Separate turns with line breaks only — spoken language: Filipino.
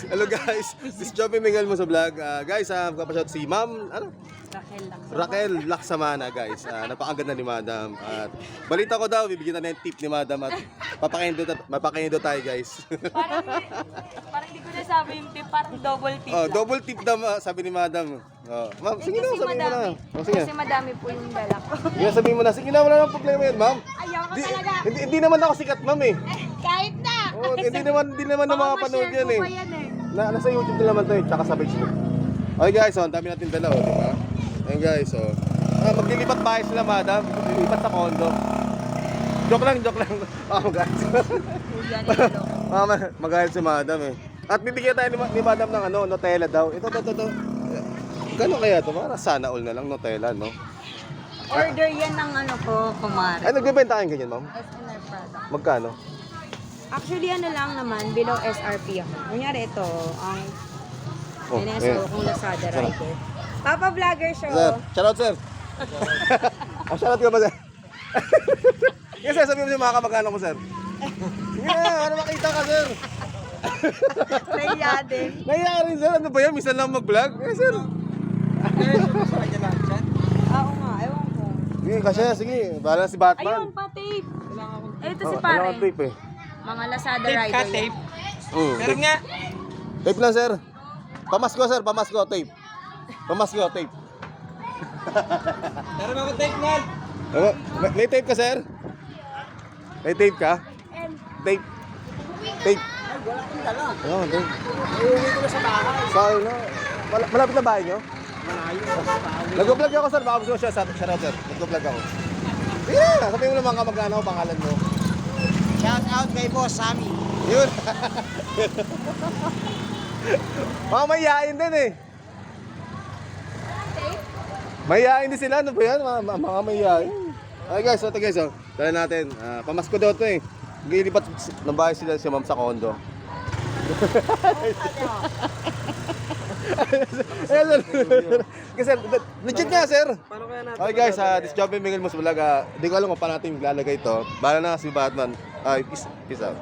Hello guys, this is Joby Miguel mo sa vlog. Guys, kapashout si Ma'am, ano? Raquel Laksamana guys. Napakaganda ni Madam. At balita ko daw, bibigyan na ng tip ni Madam at mapakain tayo guys.
Parang hindi ko nasabi yung tip, parang double tip lang.
Double tip daw sabi ni Madam. Ma'am, sige na, sabihin mo na. Sige.
Kasi madami po yung dala ko.
Sige, sabihin mo na. Sige na, wala nang problema yan, Ma'am.
Ayaw ko talaga.
Hindi naman ako sikat, Ma'am eh.
Kahit na.
Hindi naman na makapanood yan eh.
Pa yan eh.
Nasa YouTube na naman to eh, tsaka sa Facebook. Okay guys, ang dami natin dala, di ba? Ayun guys, maglilipat bahay sila, Madam. Maglilipat sa condo. Joke lang. Guys. Magalit si Madam eh. At bibigyan tayo ni Madam ng Nutella daw. Ito. Gano'n kaya ito? Para sana all na lang Nutella, no?
Order yan ng kumare.
Ay, nagbibenta kayong ganyan, Ma'am?
SNR product.
Magkano?
Actually, lang naman, below SRP ako. Kunyari ito, ang NSO
ayan.
kung Lazada rider. Papa Vlogger Show.
Sir, shoutout sir. Shoutout ka ba sir? Yes sir, sabihin mo yung mga kamag-anak mo sir. Yeah, para makita ka sir.
Naiya din.
Nahiya rin sir, ano ba yan? Minsan lang mag-vlog? Eh sir.
Oo nga, ewan ko.
Sige, sige. Bahala si Batman.
Ayun, pa-tape. Ito si
Wala
pare.
kang tape eh.
Mga Lazada rider.
Tape.
Tape.
nga.
Tape lang sir. Pamasko sir, tape. Pamasko, tape.
Meron ako tape nga.
May tape ka sir? May tape ka? Tape. Tape.
Wala akong dala.
Oo, tape.
Iuwi ko na sa bahay.
Sorry no. Malapit na bahay nyo?
Malayo.
Nag-vlog ako sir, baka gusto mo siya sa shoutout sir. Nag-vlog ako. Yeah, sabihin mo naman kamag-anak ko, pangalan mo.
Shout out kay Boss Sammy.
Yun. Mga mayayain din eh. Mayayain din sila, ano ba yan? Mga mayayain. Okay guys, ito guys, tala natin. Pamasko daw ito eh. Gilipat ng bahay sila si Ma'am sa condo. Kasi legit nga sir.
Paano kaya natin?
Okay guys, this is Joby Miguel mo sa vlog. Hindi ko alam kung paano natin ilalagay ito. Bahala na si Batman. Peace out.